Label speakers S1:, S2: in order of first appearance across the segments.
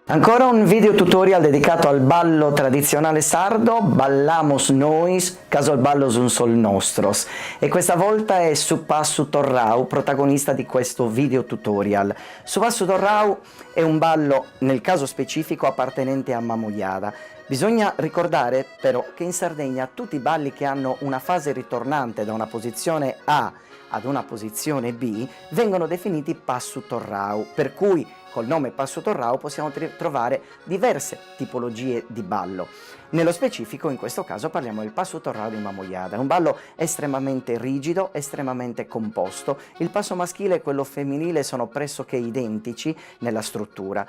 S1: Ancora un video tutorial dedicato al ballo tradizionale sardo, Ballamos Nois, caso il ballo un sol nostros, e questa volta è Su Passu Torrau, protagonista di questo video tutorial. Su Passu Torrau è un ballo, nel caso specifico, appartenente a Mamoiada. Bisogna ricordare però che in Sardegna tutti i balli che hanno una fase ritornante da una posizione A ad una posizione B vengono definiti Passu Torrau, per cui col nome Passu Torrau possiamo trovare diverse tipologie di ballo. Nello specifico, in questo caso, parliamo del Passu Torrau di Mamoiada. È un ballo estremamente rigido, estremamente composto. Il passo maschile e quello femminile sono pressoché identici nella struttura.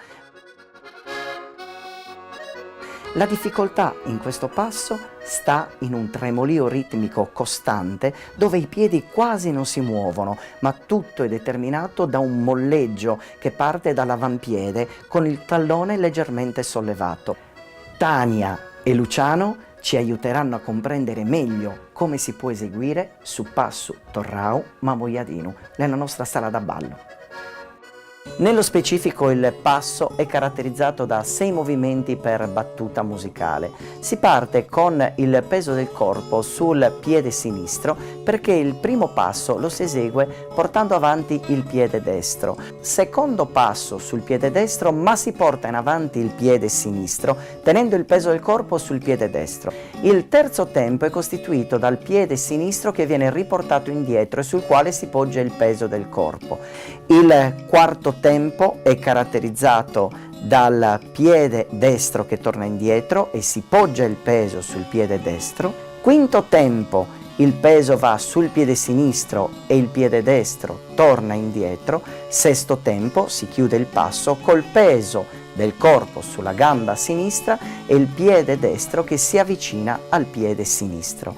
S1: La difficoltà in questo passo sta in un tremolio ritmico costante dove i piedi quasi non si muovono, ma tutto è determinato da un molleggio che parte dall'avampiede con il tallone leggermente sollevato. Tania e Luciano ci aiuteranno a comprendere meglio come si può eseguire Su Passu Torrau Mamoiadinu nella nostra sala da ballo. Nello specifico il passo è caratterizzato da 6 movimenti per battuta musicale. Si parte con il peso del corpo sul piede sinistro perché il primo passo lo si esegue portando avanti il piede destro. Secondo passo sul piede destro, ma si porta in avanti il piede sinistro tenendo il peso del corpo sul piede destro. Il terzo tempo è costituito dal piede sinistro che viene riportato indietro e sul quale si poggia il peso del corpo. Il quarto tempo è caratterizzato dal piede destro che torna indietro e si poggia il peso sul piede destro. Quinto tempo, il peso va sul piede sinistro e il piede destro torna indietro. Sesto tempo, si chiude il passo col peso del corpo sulla gamba sinistra e il piede destro che si avvicina al piede sinistro.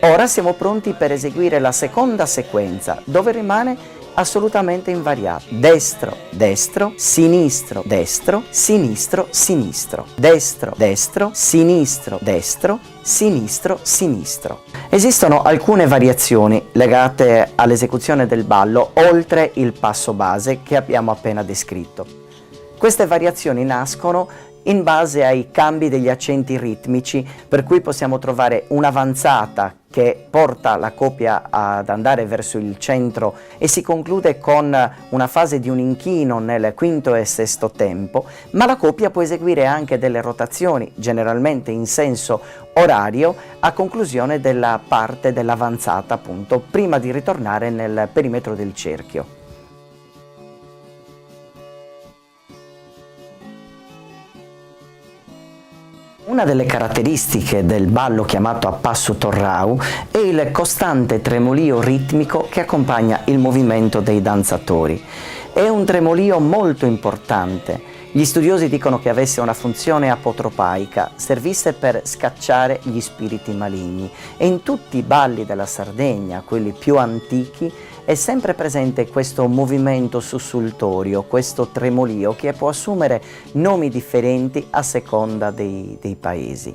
S1: Ora siamo pronti per eseguire la seconda sequenza, dove rimane assolutamente invariato. Destro, destro, sinistro, destro, sinistro, sinistro, destro, destro, sinistro, destro, sinistro, sinistro. Esistono alcune variazioni legate all'esecuzione del ballo oltre il passo base che abbiamo appena descritto. Queste variazioni nascono in base ai cambi degli accenti ritmici, per cui possiamo trovare un'avanzata che porta la coppia ad andare verso il centro e si conclude con una fase di un inchino nel quinto e sesto tempo, ma la coppia può eseguire anche delle rotazioni, generalmente in senso orario, a conclusione della parte dell'avanzata, appunto, prima di ritornare nel perimetro del cerchio. Una delle caratteristiche del ballo chiamato a Passu Torrau è il costante tremolio ritmico che accompagna il movimento dei danzatori. È un tremolio molto importante. Gli studiosi dicono che avesse una funzione apotropaica, servisse per scacciare gli spiriti maligni, e in tutti i balli della Sardegna, quelli più antichi, è sempre presente questo movimento sussultorio, questo tremolio che può assumere nomi differenti a seconda dei paesi.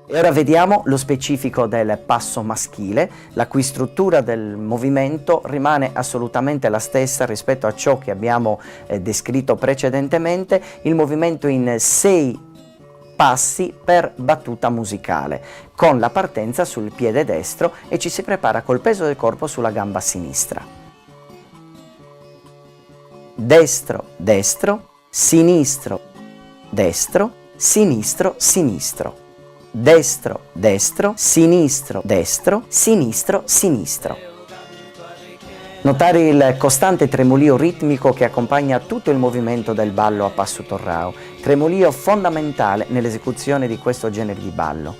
S1: E ora vediamo lo specifico del passo maschile, la cui struttura del movimento rimane assolutamente la stessa rispetto a ciò che abbiamo descritto precedentemente, il movimento in 6 passi per battuta musicale, con la partenza sul piede destro e ci si prepara col peso del corpo sulla gamba sinistra. Destro, destro, sinistro, destro, sinistro, sinistro. Destro, destro, sinistro, destro, sinistro, sinistro. Notare il costante tremolio ritmico che accompagna tutto il movimento del ballo a Passu Torrau, tremolio fondamentale nell'esecuzione di questo genere di ballo.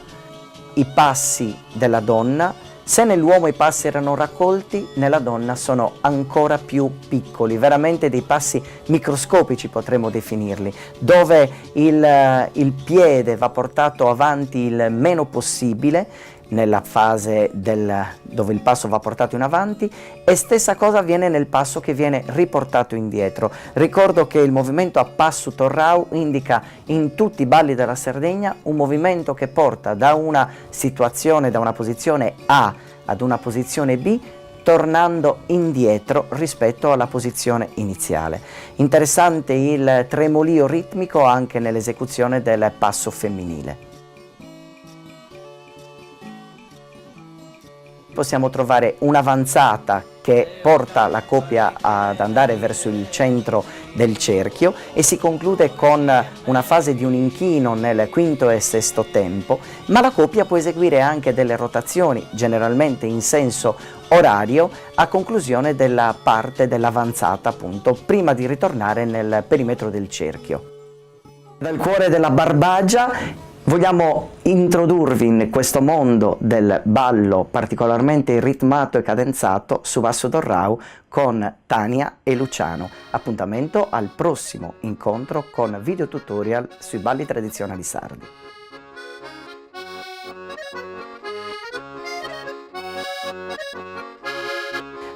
S1: I passi della donna, se nell'uomo i passi erano raccolti, nella donna sono ancora più piccoli, veramente dei passi microscopici potremmo definirli, dove il piede va portato avanti il meno possibile, nella fase dove il passo va portato in avanti, e stessa cosa avviene nel passo che viene riportato indietro. Ricordo che il movimento a passo torrau indica in tutti i balli della Sardegna un movimento che porta da una situazione, da una posizione A ad una posizione B, tornando indietro rispetto alla posizione iniziale. Interessante il tremolio ritmico anche nell'esecuzione del passo femminile. Possiamo trovare un'avanzata che porta la coppia ad andare verso il centro del cerchio e si conclude con una fase di un inchino nel quinto e sesto tempo, ma la coppia può eseguire anche delle rotazioni, generalmente in senso orario, a conclusione della parte dell'avanzata, appunto, prima di ritornare nel perimetro del cerchio. Dal cuore della Barbagia vogliamo introdurvi in questo mondo del ballo particolarmente ritmato e cadenzato su basso torrau con Tania e Luciano. Appuntamento al prossimo incontro con video tutorial sui balli tradizionali sardi.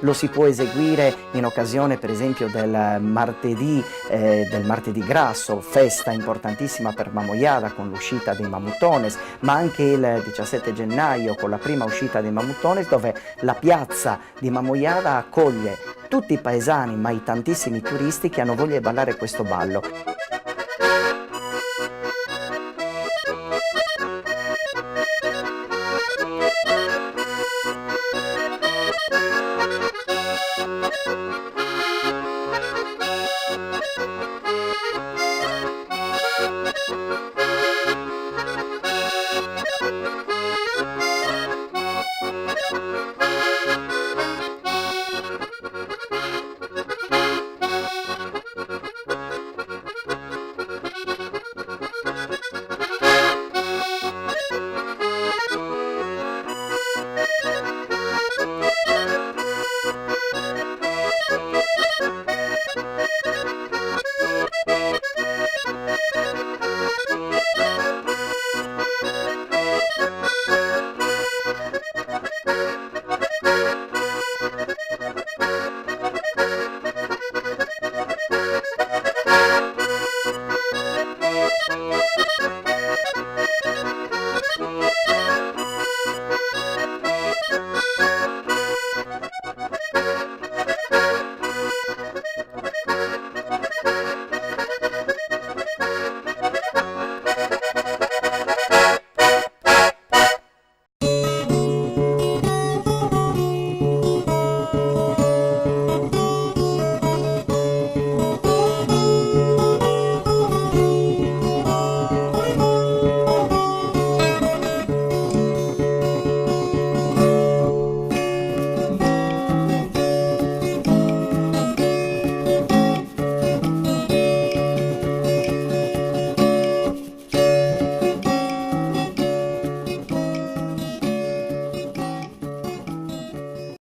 S1: Lo si può eseguire in occasione per esempio del martedì grasso, festa importantissima per Mamoiada con l'uscita dei Mamutones, ma anche il 17 gennaio con la prima uscita dei Mamutones, dove la piazza di Mamoiada accoglie tutti i paesani ma i tantissimi turisti che hanno voglia di ballare questo ballo.